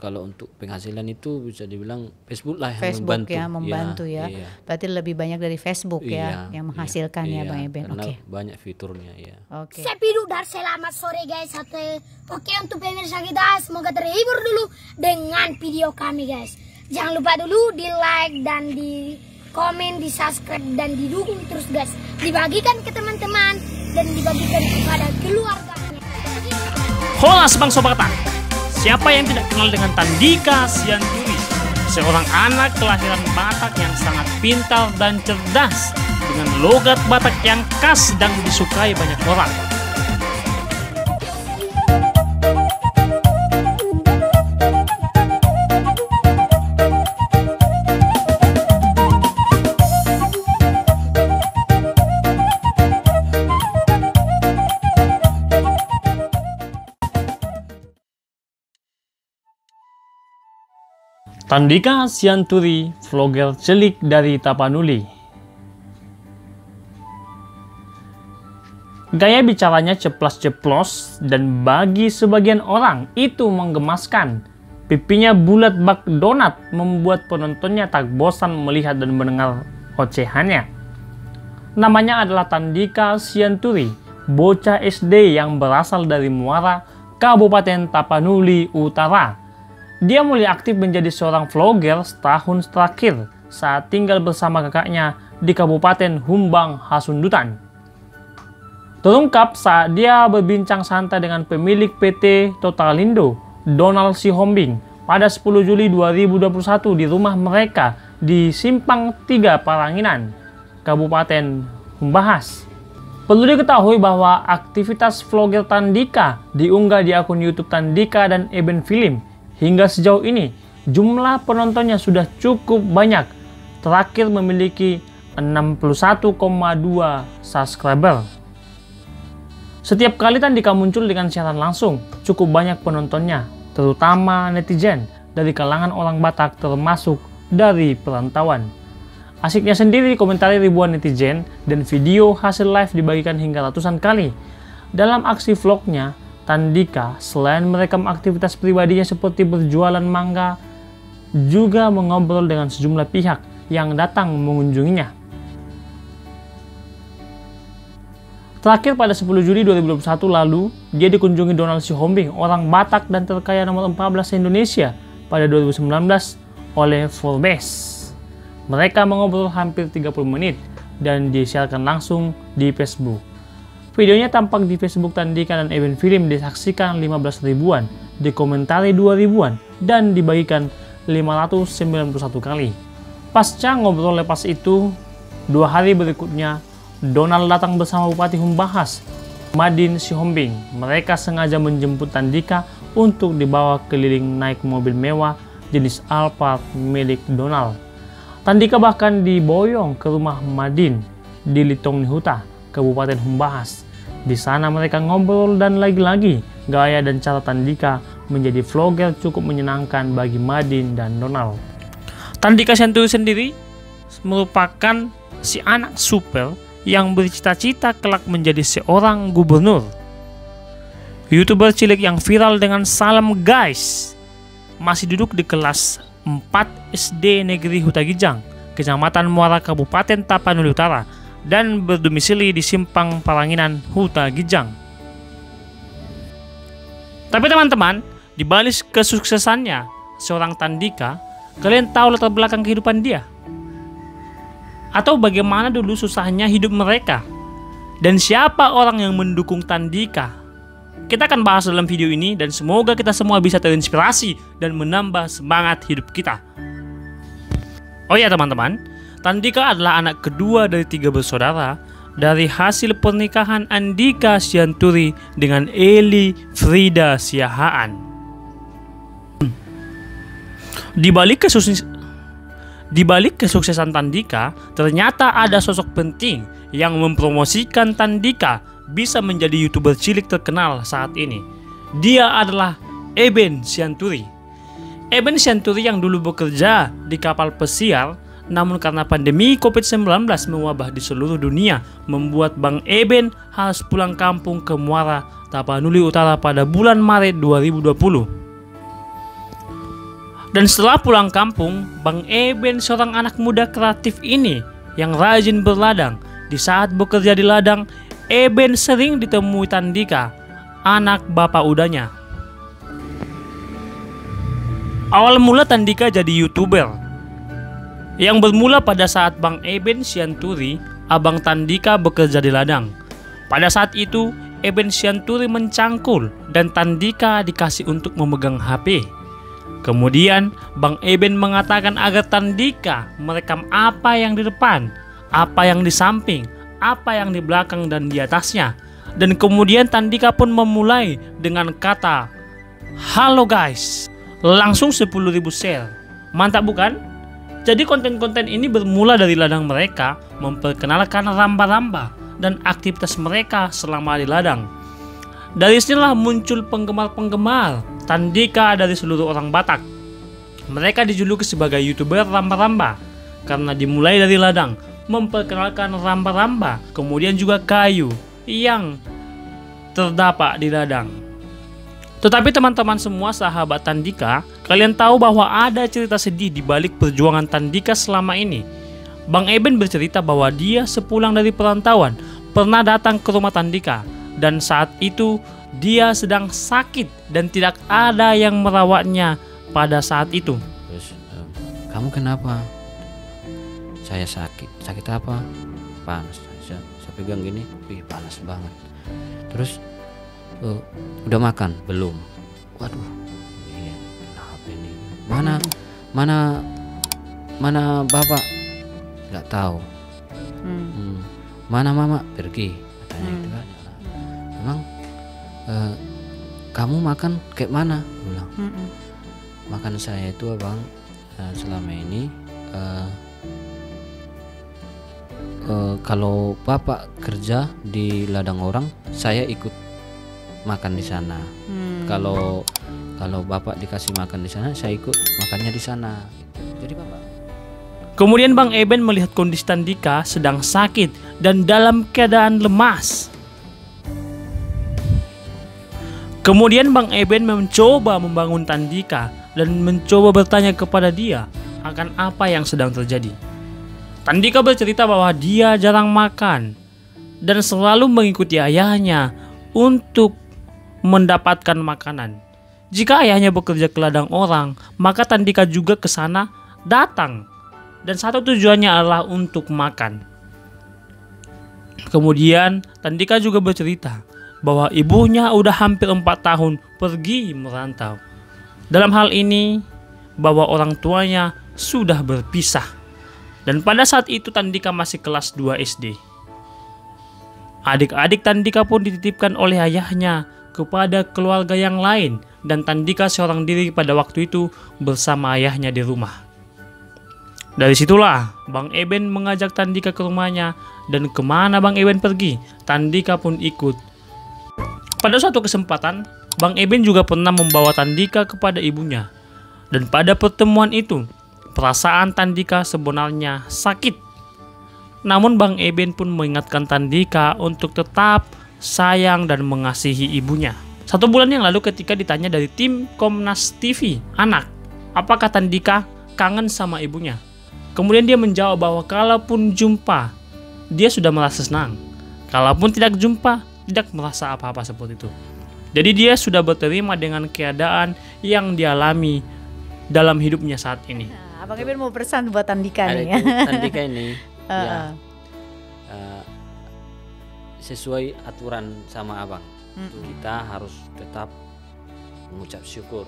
kalau untuk penghasilan itu bisa dibilang Facebook lah yang Facebook membantu. ya, membantu ya. Iya. Berarti lebih banyak dari Facebook ya yang menghasilkan ya Bang Eben. Karena Oke. banyak fiturnya ya. Oke. Sepidu dan selamat sore guys. Oke, untuk pemirsa kita semoga terhibur dulu dengan video kami guys. Jangan lupa dulu di like dan di komen, di subscribe dan didukung terus guys. Dibagikan ke teman-teman dan dibagikan kepada keluarganya. Hola Bang Sobatan, siapa yang tidak kenal dengan Tandika Sianturi? Seorang anak kelahiran Batak yang sangat pintar dan cerdas dengan logat Batak yang khas dan disukai banyak orang. Tandika Sianturi, vlogger cilik dari Tapanuli. Gaya bicaranya ceplas-ceplos dan bagi sebagian orang itu menggemaskan. Pipinya bulat bak donat membuat penontonnya tak bosan melihat dan mendengar ocehannya. Namanya adalah Tandika Sianturi, bocah SD yang berasal dari Muara, Kabupaten Tapanuli Utara. Dia mulai aktif menjadi seorang vlogger setahun terakhir saat tinggal bersama kakaknya di Kabupaten Humbang Hasundutan. Terungkap saat dia berbincang santai dengan pemilik PT Totalindo, Donald Sihombing, pada 10 Juli 2021 di rumah mereka di Simpang 3 Paranginan, Kabupaten Humbahas. Perlu diketahui bahwa aktivitas vlogger Tandika diunggah di akun YouTube Tandika dan Eben Film. Hingga sejauh ini, jumlah penontonnya sudah cukup banyak. Terakhir memiliki 61,2 subscriber. Setiap kali Tandika muncul dengan siaran langsung, cukup banyak penontonnya, terutama netizen dari kalangan orang Batak termasuk dari perantauan. Asiknya sendiri dikomentari ribuan netizen dan video hasil live dibagikan hingga ratusan kali. Dalam aksi vlognya, Tandika selain merekam aktivitas pribadinya seperti berjualan mangga, juga mengobrol dengan sejumlah pihak yang datang mengunjunginya. Terakhir pada 10 Juli 2021 lalu, dia dikunjungi Donald Sihombing, orang Batak dan terkaya nomor 14 Indonesia pada 2019 oleh Forbes. Mereka mengobrol hampir 30 menit dan disiarkan langsung di Facebook. Videonya tampak di Facebook Tandika dan Eben Film disaksikan 15 ribuan, dikomentari 2 ribuan, dan dibagikan 591 kali. Pasca ngobrol lepas itu, 2 hari berikutnya, Donald datang bersama Bupati Humbahas, Madin Sihombing. Mereka sengaja menjemput Tandika untuk dibawa keliling naik mobil mewah jenis Alphard milik Donald. Tandika bahkan diboyong ke rumah Madin di Litong Nihuta, Kabupaten Humbahas. Di sana mereka ngobrol dan lagi-lagi gaya dan cara Tandika menjadi vlogger cukup menyenangkan bagi Madin dan Donald. Tandika Sianturi sendiri merupakan si anak super yang bercita-cita kelak menjadi seorang gubernur. YouTuber cilik yang viral dengan salam guys masih duduk di kelas 4 SD Negeri Hutagijang, Kecamatan Muara, Kabupaten Tapanuli Utara, dan berdomisili di Simpang Paranginan, Hutagijang. Tapi teman-teman, di balik kesuksesannya seorang Tandika, kalian tahu latar belakang kehidupan dia? Atau bagaimana dulu susahnya hidup mereka? Dan siapa orang yang mendukung Tandika? Kita akan bahas dalam video ini dan semoga kita semua bisa terinspirasi dan menambah semangat hidup kita. Oh ya teman-teman, Tandika adalah anak kedua dari 3 bersaudara dari hasil pernikahan Andika Sianturi dengan Eli Frida Siahaan. Di balik kesuksesan Tandika, ternyata ada sosok penting yang mempromosikan Tandika bisa menjadi YouTuber cilik terkenal saat ini. Dia adalah Eben Sianturi. Eben Sianturi yang dulu bekerja di kapal pesiar, namun karena pandemi COVID-19 mewabah di seluruh dunia, membuat Bang Eben harus pulang kampung ke Muara, Tapanuli Utara pada bulan Maret 2020. Dan setelah pulang kampung, Bang Eben, seorang anak muda kreatif ini yang rajin berladang. Di saat bekerja di ladang, Eben sering ditemui Tandika, anak bapak udahnya. Awal mula Tandika jadi YouTuber, yang bermula pada saat Bang Eben Sianturi, abang Tandika, bekerja di ladang. Pada saat itu, Eben Sianturi mencangkul dan Tandika dikasih untuk memegang HP. Kemudian, Bang Eben mengatakan agar Tandika merekam apa yang di depan, apa yang di samping, apa yang di belakang dan di atasnya. Dan kemudian Tandika pun memulai dengan kata, "Halo guys." Langsung 10.000 share. Mantap bukan? Jadi konten-konten ini bermula dari ladang mereka memperkenalkan ramba-ramba dan aktivitas mereka selama di ladang. Dari sinilah muncul penggemar-penggemar Tandika dari seluruh orang Batak. Mereka dijuluki sebagai YouTuber ramba-ramba karena dimulai dari ladang, memperkenalkan ramba-ramba, kemudian juga kayu yang terdapat di ladang. Tetapi teman-teman semua sahabat Tandika, kalian tahu bahwa ada cerita sedih di balik perjuangan Tandika selama ini. Bang Eben bercerita bahwa dia sepulang dari perantauan pernah datang ke rumah Tandika, dan saat itu dia sedang sakit dan tidak ada yang merawatnya pada saat itu. Terus, kamu kenapa? Saya sakit. Sakit apa? Panas. Saya pegang gini, panas banget. Terus udah makan? Belum. Waduh, iya, kenapa ini? Mana bapak? Nggak tahu. Mana mama? Pergi. Katanya gitu kan. Emang kamu makan kayak mana? Bilang. Makan saya itu abang selama ini kalau bapak kerja di ladang orang, saya ikut makan di sana. Kalau bapak dikasih makan di sana, saya ikut makannya di sana. Jadi bapak. Kemudian Bang Eben melihat kondisi Tandika sedang sakit dan dalam keadaan lemas. Kemudian Bang Eben mencoba membangun Tandika dan mencoba bertanya kepada dia akan apa yang sedang terjadi. Tandika bercerita bahwa dia jarang makan dan selalu mengikuti ayahnya untuk mendapatkan makanan. Jika ayahnya bekerja ke ladang orang, maka Tandika juga ke sana datang. Dan satu tujuannya adalah untuk makan. Kemudian Tandika juga bercerita bahwa ibunya udah hampir 4 tahun pergi merantau. Dalam hal ini, bahwa orang tuanya sudah berpisah. Dan pada saat itu Tandika masih kelas 2 SD. Adik-adik Tandika pun dititipkan oleh ayahnya kepada keluarga yang lain, dan Tandika seorang diri pada waktu itu bersama ayahnya di rumah. Dari situlah Bang Eben mengajak Tandika ke rumahnya, dan kemana Bang Eben pergi, Tandika pun ikut. Pada suatu kesempatan, Bang Eben juga pernah membawa Tandika kepada ibunya, dan pada pertemuan itu perasaan Tandika sebenarnya sakit. Namun Bang Eben pun mengingatkan Tandika untuk tetap sayang dan mengasihi ibunya. 1 bulan yang lalu ketika ditanya dari tim Komnas TV Anak, apakah Tandika kangen sama ibunya? Kemudian dia menjawab bahwa kalaupun jumpa, dia sudah merasa senang. Kalaupun tidak jumpa, tidak merasa apa-apa seperti itu. Jadi dia sudah berterima dengan keadaan yang dialami dalam hidupnya saat ini. Nah, Abang Eben mau pesan buat Tandika nih ya. Tandika ini ya, sesuai aturan sama abang, kita harus tetap mengucap syukur.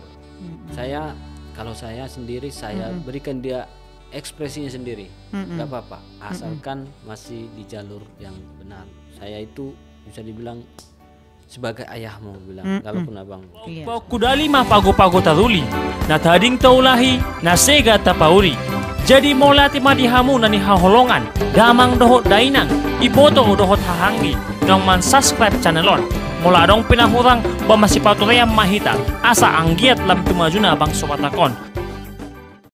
Kalau saya sendiri, saya berikan dia ekspresinya sendiri, nggak apa-apa, asalkan masih di jalur yang benar. Saya itu bisa dibilang sebagai ayahmu, bilang kalaupun abang. Kudali mah pago-pago taruli, na tading taulahi, na sega tapauri. Jadi molati madihamu nani haholongan, damang dohot dainan, iboto dohot hahanggi, nang man subscribe channelon. Mula dong pinahurang ba masipatureang mahita, asa anggiat lam tumajuna bang sobatakon.